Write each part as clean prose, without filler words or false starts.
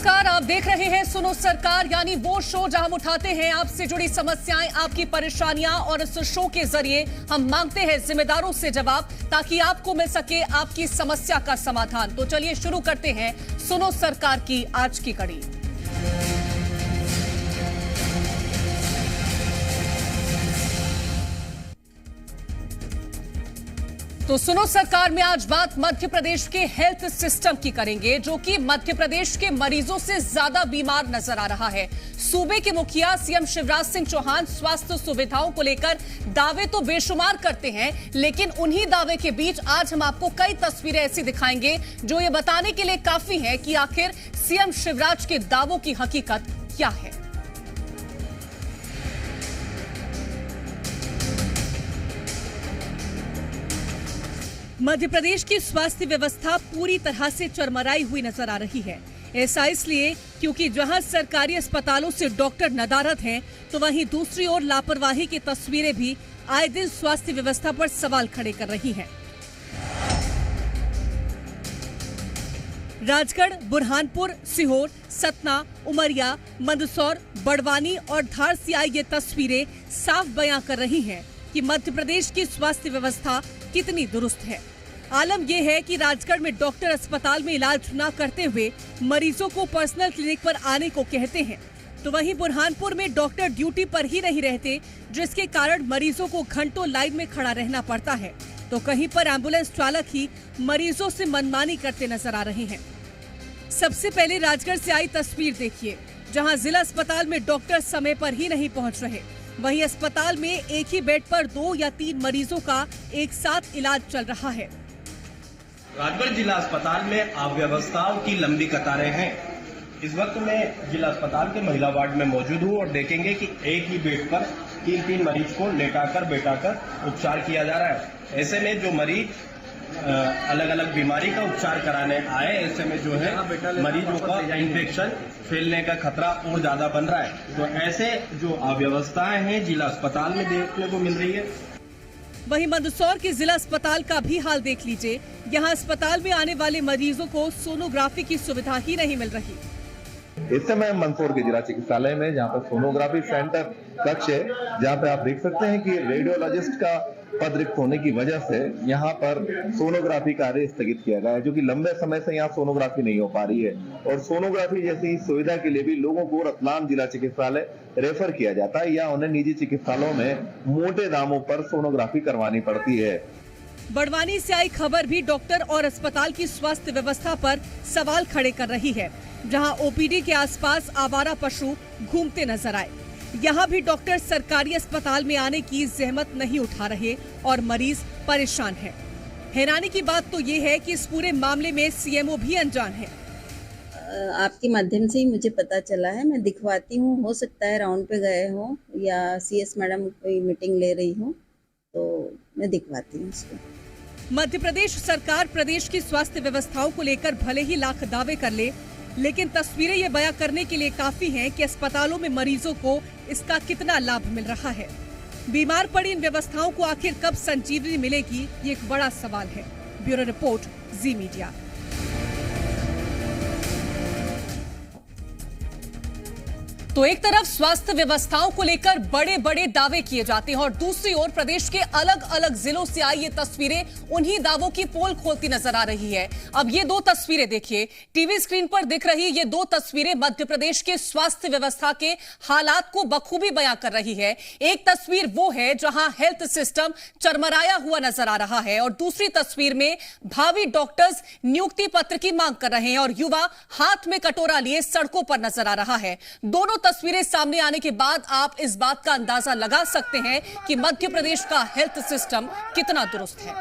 नमस्कार, आप देख रहे हैं सुनो सरकार, यानी वो शो जहां हम उठाते हैं आपसे जुड़ी समस्याएं, आपकी परेशानियां, और इस शो के जरिए हम मांगते हैं जिम्मेदारों से जवाब ताकि आपको मिल सके आपकी समस्या का समाधान। तो चलिए शुरू करते हैं सुनो सरकार की आज की कड़ी। तो सुनो सरकार में आज बात मध्य प्रदेश के हेल्थ सिस्टम की करेंगे, जो कि मध्य प्रदेश के मरीजों से ज्यादा बीमार नजर आ रहा है। सूबे के मुखिया सीएम शिवराज सिंह चौहान स्वास्थ्य सुविधाओं को लेकर दावे तो बेशुमार करते हैं, लेकिन उन्हीं दावे के बीच आज हम आपको कई तस्वीरें ऐसी दिखाएंगे जो ये बताने के लिए काफी है कि आखिर सीएम शिवराज के दावों की हकीकत क्या है। मध्य प्रदेश की स्वास्थ्य व्यवस्था पूरी तरह से चरमराई हुई नजर आ रही है। ऐसा इसलिए क्योंकि जहां सरकारी अस्पतालों से डॉक्टर नदारद हैं, तो वहीं दूसरी ओर लापरवाही की तस्वीरें भी आए दिन स्वास्थ्य व्यवस्था पर सवाल खड़े कर रही हैं। राजगढ़, बुरहानपुर, सीहोर, सतना, उमरिया, मंदसौर, बड़वानी और धार से आई ये तस्वीरें साफ बयां कर रही हैं कि मध्य प्रदेश की स्वास्थ्य व्यवस्था कितनी दुरुस्त है। आलम यह है कि राजगढ़ में डॉक्टर अस्पताल में इलाज न करते हुए मरीजों को पर्सनल क्लिनिक पर आने को कहते हैं, तो वहीं बुरहानपुर में डॉक्टर ड्यूटी पर ही नहीं रहते, जिसके कारण मरीजों को घंटों लाइन में खड़ा रहना पड़ता है। तो कहीं पर एम्बुलेंस चालक ही मरीजों से मनमानी करते नजर आ रहे हैं। सबसे पहले राजगढ़ से आई तस्वीर देखिए, जहाँ जिला अस्पताल में डॉक्टर समय पर ही नहीं पहुँच रहे। वहीं अस्पताल में एक ही बेड पर 2 या 3 मरीजों का एक साथ इलाज चल रहा है। राजगढ़ जिला अस्पताल में अव्यवस्थाओं की लंबी कतारें हैं। इस वक्त मैं जिला अस्पताल के महिला वार्ड में मौजूद हूं और देखेंगे कि एक ही बेड पर 3 मरीज को लेटाकर बैठाकर उपचार किया जा रहा है। ऐसे में जो मरीज अलग अलग बीमारी का उपचार कराने आए, ऐसे में जो है मरीजों का इन्फेक्शन फैलने का खतरा और ज्यादा बन रहा है। तो ऐसे जो अव्यवस्थाएं हैं जिला अस्पताल में देखने को मिल रही है। वहीं मंदसौर के जिला अस्पताल का भी हाल देख लीजिए। यहाँ अस्पताल में आने वाले मरीजों को सोनोग्राफी की सुविधा ही नहीं मिल रही। इस समय मंदसौर के जिला चिकित्सालय में जहाँ पर सोनोग्राफी सेंटर कक्ष है, जहाँ पे आप देख सकते हैं कि रेडियोलॉजिस्ट का पद रिक्त होने की वजह से यहाँ पर सोनोग्राफी कार्य स्थगित किया गया है, जो कि लंबे समय से यहाँ सोनोग्राफी नहीं हो पा रही है। और सोनोग्राफी जैसी सुविधा के लिए भी लोगों को रतलाम जिला चिकित्सालय रेफर किया जाता है या उन्हें निजी चिकित्सालयों में मोटे दामों पर सोनोग्राफी करवानी पड़ती है। बड़वानी से आई खबर भी डॉक्टर और अस्पताल की स्वास्थ्य व्यवस्था पर सवाल खड़े कर रही है, जहां ओपीडी के आसपास आवारा पशु घूमते नजर आए। यहां भी डॉक्टर सरकारी अस्पताल में आने की जहमत नहीं उठा रहे और मरीज परेशान हैं। हैरानी की बात तो ये है कि इस पूरे मामले में सीएमओ भी अनजान है। आपके माध्यम से ही मुझे पता चला है, मैं दिखवाती हूँ। हो सकता है राउंड पे गए हो या सीएस मैडम कोई मीटिंग ले रही हो, तो मैं दिखवाती हूँ इसको। मध्य प्रदेश सरकार प्रदेश की स्वास्थ्य व्यवस्थाओं को लेकर भले ही लाख दावे कर ले, लेकिन तस्वीरें ये बयां करने के लिए काफी हैं कि अस्पतालों में मरीजों को इसका कितना लाभ मिल रहा है। बीमार पड़ी इन व्यवस्थाओं को आखिर कब संजीवनी मिलेगी, ये एक बड़ा सवाल है। ब्यूरो रिपोर्ट, जी मीडिया। तो एक तरफ स्वास्थ्य व्यवस्थाओं को लेकर बड़े बड़े दावे किए जाते हैं और दूसरी ओर प्रदेश के अलग अलग जिलों से आई ये तस्वीरें उन्हीं दावों की पोल खोलती नजर आ रही है। अब ये 2 तस्वीरें देखिए, टीवी स्क्रीन पर दिख रही ये 2 तस्वीरें मध्य प्रदेश के स्वास्थ्य व्यवस्था के हालात को बखूबी बयां कर रही है। एक तस्वीर वो है जहां हेल्थ सिस्टम चरमराया हुआ नजर आ रहा है और दूसरी तस्वीर में भावी डॉक्टर्स नियुक्ति पत्र की मांग कर रहे हैं और युवा हाथ में कटोरा लिए सड़कों पर नजर आ रहा है। दोनों तस्वीरें सामने आने के बाद आप इस बात का अंदाजा लगा सकते हैं कि मध्य प्रदेश का हेल्थ सिस्टम कितना दुरुस्त है।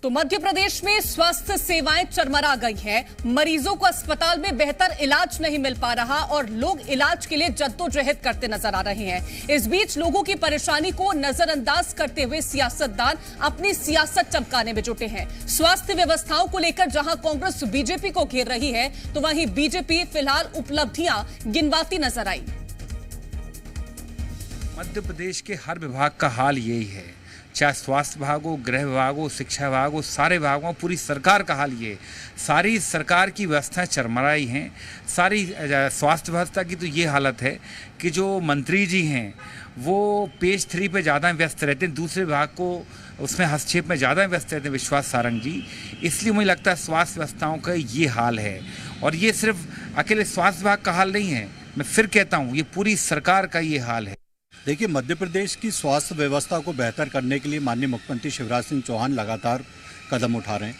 तो मध्य प्रदेश में स्वास्थ्य सेवाएं चरमरा गई हैं। मरीजों को अस्पताल में बेहतर इलाज नहीं मिल पा रहा और लोग इलाज के लिए जद्दोजहद करते नजर आ रहे हैं। इस बीच लोगों की परेशानी को नजरअंदाज करते हुए सियासतदान अपनी सियासत चमकाने में जुटे हैं। स्वास्थ्य व्यवस्थाओं को लेकर जहां कांग्रेस बीजेपी को घेर रही है, तो वहीं बीजेपी फिलहाल उपलब्धियां गिनवाती नजर आई। मध्य प्रदेश के हर विभाग का हाल यही है, चाहे स्वास्थ्य विभाग हो, गृह विभाग हो, शिक्षा विभाग हो, सारे विभागों, पूरी सरकार का हाल ये है। सारी सरकार की व्यवस्थाएं चरमराई हैं। सारी स्वास्थ्य व्यवस्था की तो ये हालत है कि जो मंत्री जी हैं वो पेज 3 पे ज़्यादा व्यस्त रहते हैं, दूसरे विभाग को उसमें हस्तक्षेप में ज़्यादा व्यस्त रहते हैं विश्वास सारंग जी। इसलिए मुझे लगता है स्वास्थ्य व्यवस्थाओं का ये हाल है, और ये सिर्फ अकेले स्वास्थ्य विभाग का हाल नहीं है, मैं फिर कहता हूँ ये पूरी सरकार का ये हाल है। देखिए, मध्य प्रदेश की स्वास्थ्य व्यवस्था को बेहतर करने के लिए माननीय मुख्यमंत्री शिवराज सिंह चौहान लगातार कदम उठा रहे हैं।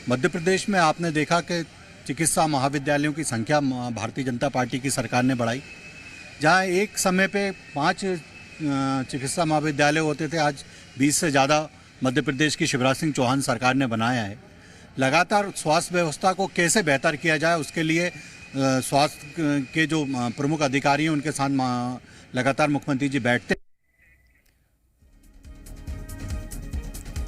मध्य प्रदेश में आपने देखा कि चिकित्सा महाविद्यालयों की संख्या भारतीय जनता पार्टी की सरकार ने बढ़ाई। जहां एक समय पे 5 चिकित्सा महाविद्यालय होते थे, आज 20 से ज़्यादा मध्य प्रदेश की शिवराज सिंह चौहान सरकार ने बनाया है। लगातार स्वास्थ्य व्यवस्था को कैसे बेहतर किया जाए उसके लिए स्वास्थ्य के जो प्रमुख अधिकारी हैं उनके साथ लगातार मुख्यमंत्री जी बैठते।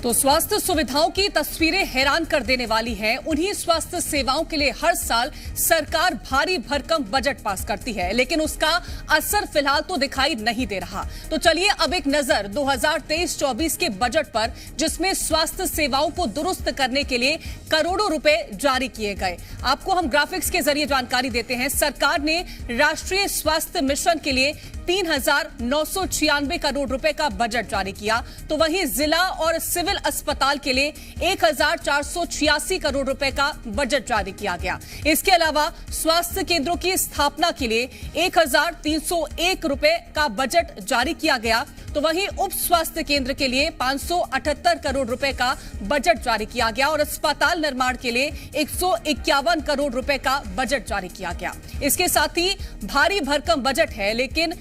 तो स्वास्थ्य सुविधाओं की तस्वीरें हैरान कर देने वाली हैं। उन्हीं स्वास्थ्य सेवाओं के लिए हर साल सरकार भारी भरकम बजट पास करती है, लेकिन उसका असर फिलहाल तो दिखाई नहीं दे रहा। तो चलिए अब एक नजर 2023-24 के बजट पर, जिसमें स्वास्थ्य सेवाओं को दुरुस्त करने के लिए करोड़ों रुपए जारी किए गए। आपको हम ग्राफिक्स के जरिए जानकारी देते हैं। सरकार ने राष्ट्रीय स्वास्थ्य मिशन के लिए 3,996 करोड़ रुपए का बजट जारी किया, तो वहीं जिला और सिविल अस्पताल के लिए 1,486 करोड़ रुपए का बजट जारी किया गया। इसके अलावा स्वास्थ्य केंद्रों की स्थापना के लिए 1,301 रुपए का बजट जारी किया गया, तो वहीं उप स्वास्थ्य केंद्र के लिए 578 करोड़ रुपए का बजट जारी किया गया और अस्पताल निर्माण के लिए 151 करोड़ रुपए का बजट जारी किया गया। इसके साथ ही भारी भरकम बजट है, लेकिन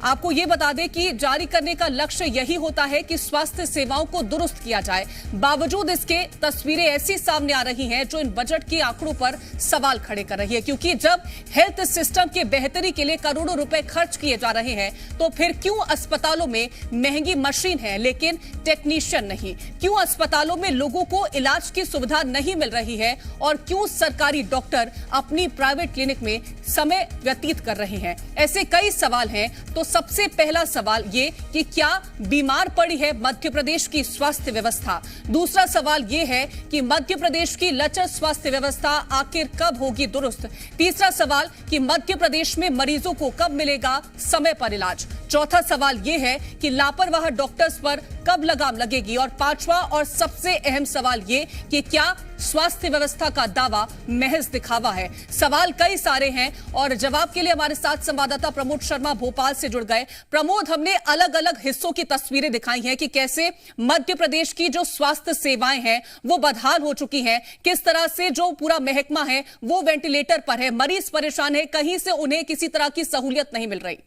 आपको ये बता दें कि जारी करने का लक्ष्य यही होता है कि स्वास्थ्य सेवाओं को दुरुस्त किया जाए। बावजूद इसके तस्वीरें ऐसी सामने आ रही हैं जो इन बजट के आंकड़ों पर सवाल खड़े कर रही है, क्योंकि जब हेल्थ सिस्टम के बेहतरी के लिए करोड़ों रुपए खर्च किए जा रहे हैं, तो फिर क्यों अस्पतालों में महंगी मशीन है लेकिन टेक्नीशियन नहीं? क्यों अस्पतालों में लोगों को इलाज की सुविधा नहीं मिल रही है, और क्यों सरकारी डॉक्टर अपनी प्राइवेट क्लिनिक में समय व्यतीत कर रहे हैं? ऐसे कई सवाल हैं। तो सबसे पहला सवाल ये कि क्या बीमार पड़ी है मध्य प्रदेश की स्वास्थ्य व्यवस्था? दूसरा सवाल ये है कि मध्य प्रदेश की लचर स्वास्थ्य व्यवस्था आखिर कब होगी दुरुस्त? तीसरा सवाल कि मध्य प्रदेश में मरीजों को कब मिलेगा समय पर इलाज? चौथा सवाल ये है कि लापरवाह डॉक्टर्स पर कब लगाम लगेगी? और पांचवा और सबसे अहम सवाल ये कि क्या स्वास्थ्य व्यवस्था का दावा महज दिखावा है? सवाल कई सारे हैं और जवाब के लिए हमारे साथ संवाददाता प्रमोद शर्मा भोपाल से जुड़ गए। प्रमोद, हमने अलग अलग हिस्सों की तस्वीरें दिखाई हैं कि कैसे मध्य प्रदेश की जो स्वास्थ्य सेवाएं हैं वो बदहाल हो चुकी हैं, किस तरह से जो पूरा महकमा है वो वेंटिलेटर पर है, मरीज परेशान है, कहीं से उन्हें किसी तरह की सहूलियत नहीं मिल रही।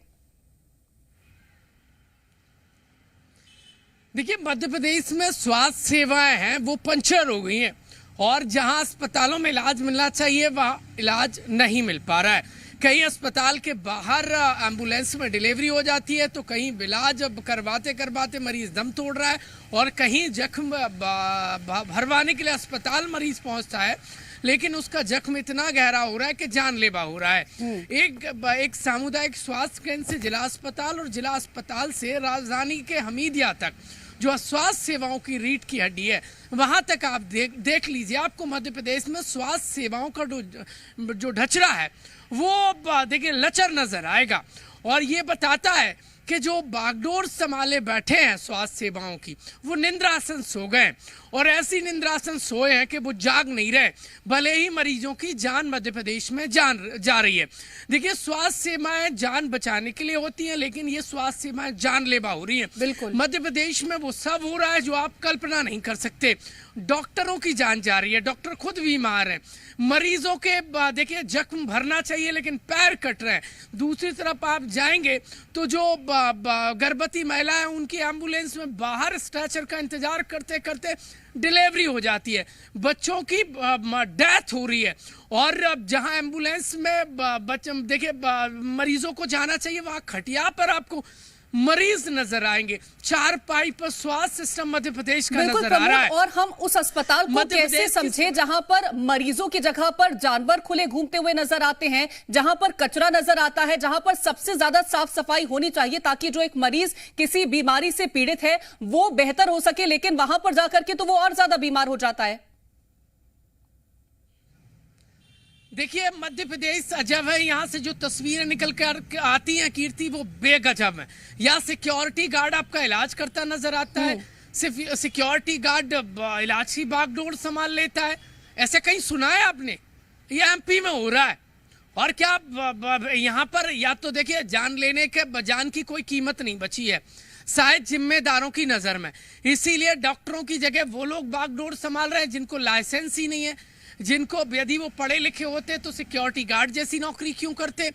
देखिए, मध्य प्रदेश में स्वास्थ्य सेवाएं हैं वो पंचर हो गई हैं, और जहां अस्पतालों में इलाज मिलना चाहिए वहां इलाज नहीं मिल पा रहा है। कहीं अस्पताल के बाहर एम्बुलेंस में डिलीवरी हो जाती है, तो कहीं इलाज करवाते करवाते मरीज दम तोड़ रहा है, और कहीं जख्म भरवाने के लिए अस्पताल मरीज पहुंचता है लेकिन उसका जख्म इतना गहरा हो रहा है कि जानलेवा हो रहा है। एक सामुदायिक स्वास्थ्य केंद्र से जिला अस्पताल और जिला अस्पताल से राजधानी के हमीदिया तक जो स्वास्थ्य सेवाओं की रीढ़ की हड्डी है, वहां तक आप देख लीजिए, आपको मध्य प्रदेश में स्वास्थ्य सेवाओं का जो ढचरा है वो देखिए लचर नजर आएगा। और ये बताता है कि जो बागडोर संभाले बैठे हैं स्वास्थ्य सेवाओं की, वो निंद्रासन सो गए, और ऐसी निंद्रासन सोए हैं कि वो जाग नहीं रहे, भले ही मरीजों की जान मध्य प्रदेश में जा रही है। देखिए, स्वास्थ्य सेवाएं जान बचाने के लिए होती हैं, लेकिन ये स्वास्थ्य सेवाएं जानलेवा हो रही हैं। बिल्कुल, मध्य प्रदेश में वो सब हो रहा है जो आप कल्पना नहीं कर सकते। डॉक्टरों की जान जा रही है, डॉक्टर खुद बीमार हैं, मरीजों के देखिए जख्म भरना चाहिए लेकिन पैर कट रहे हैं। दूसरी तरफ आप जाएंगे तो जो गर्भवती महिला है उनकी एम्बुलेंस में बाहर स्ट्रेचर का इंतजार करते करते डिलीवरी हो जाती है, बच्चों की डेथ हो रही है। और जहां एम्बुलेंस में देखिए मरीजों को जाना चाहिए वहां खटिया पर आपको मरीज नजर आएंगे। 4 पाई पर स्वास्थ्य सिस्टम मध्य प्रदेश का बिल्कुल नजर आ रहा है। और हम उस अस्पताल को कैसे समझे जहां पर मरीजों की जगह पर जानवर खुले घूमते हुए नजर आते हैं, जहां पर कचरा नजर आता है, जहां पर सबसे ज्यादा साफ सफाई होनी चाहिए ताकि जो एक मरीज किसी बीमारी से पीड़ित है वो बेहतर हो सके, लेकिन वहां पर जाकर के तो वो और ज्यादा बीमार हो जाता है। देखिए मध्य प्रदेश अजब है, यहाँ से जो तस्वीरें निकल कर आती हैं कीर्ति वो बेगजब है। यहाँ सिक्योरिटी गार्ड आपका इलाज करता नजर आता है, सिर्फ सिक्योरिटी गार्ड इलाज की बागडोर संभाल लेता है। ऐसे कहीं सुना है आपने? ये एमपी में हो रहा है। और क्या यहाँ पर या तो देखिए जान लेने के जान की कोई कीमत नहीं बची है शायद जिम्मेदारों की नजर में, इसीलिए डॉक्टरों की जगह वो लोग बागडोर संभाल रहे हैं जिनको लाइसेंस ही नहीं है, जिनको यदि वो पढ़े लिखे होते तो सिक्योरिटी गार्ड जैसी नौकरी क्यों करते।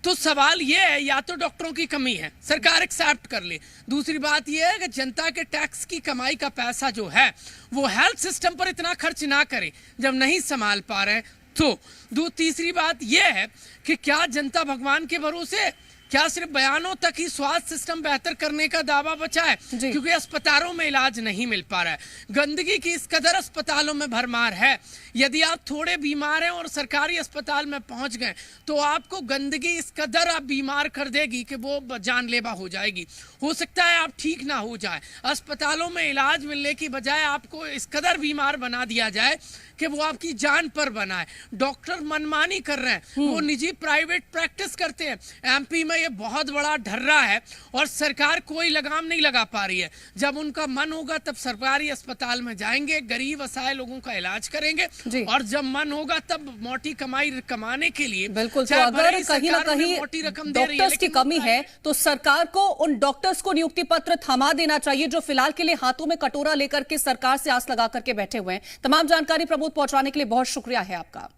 तो सवाल ये है या तो डॉक्टरों की कमी है, सरकार एक्सेप्ट कर ले, दूसरी बात ये है कि जनता के टैक्स की कमाई का पैसा जो है वो हेल्थ सिस्टम पर इतना खर्च ना करे जब नहीं संभाल पा रहे। तो तीसरी बात यह है कि क्या जनता भगवान के भरोसे, क्या सिर्फ बयानों तक ही स्वास्थ्य सिस्टम बेहतर करने का दावा बचा है? क्योंकि अस्पतालों में इलाज नहीं मिल पा रहा है, गंदगी की इस कदर अस्पतालों में भरमार है। यदि आप थोड़े बीमार हैं और सरकारी अस्पताल में पहुंच गए तो आपको गंदगी इस कदर आप बीमार कर देगी कि वो जानलेवा हो जाएगी। हो सकता है आप ठीक ना हो जाए, अस्पतालों में इलाज मिलने की बजाय आपको इस कदर बीमार बना दिया जाए कि वो आपकी जान पर बनाए। डॉक्टर मनमानी कर रहे हैं, वो निजी प्राइवेट प्रैक्टिस करते हैं। एमपी में ये बहुत बड़ा ढर्रा है और सरकार कोई लगाम नहीं लगा पा रही है। जब उनका मन होगा तब सरकारी अस्पताल में जाएंगे, गरीब असहाय लोगों का इलाज करेंगे, और जब मन होगा तब मोटी कमाई कमाने के लिए बिल्कुल। तो अगर कहीं ना कहीं डॉक्टर्स की कमी है तो सरकार को उन डॉक्टर्स को नियुक्ति पत्र थमा देना चाहिए जो फिलहाल के लिए हाथों में कटोरा लेकर के सरकार से आस लगा करके बैठे हुए हैं। तमाम जानकारी प्रमोद पहुंचाने के लिए बहुत शुक्रिया है आपका।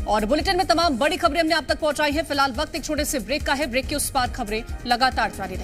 और बुलेटिन में तमाम बड़ी खबरें हमने आप तक पहुंचाई है। फिलहाल वक्त एक छोटे से ब्रेक का है, ब्रेक के उस पार खबरें लगातार जारी रहेंगी।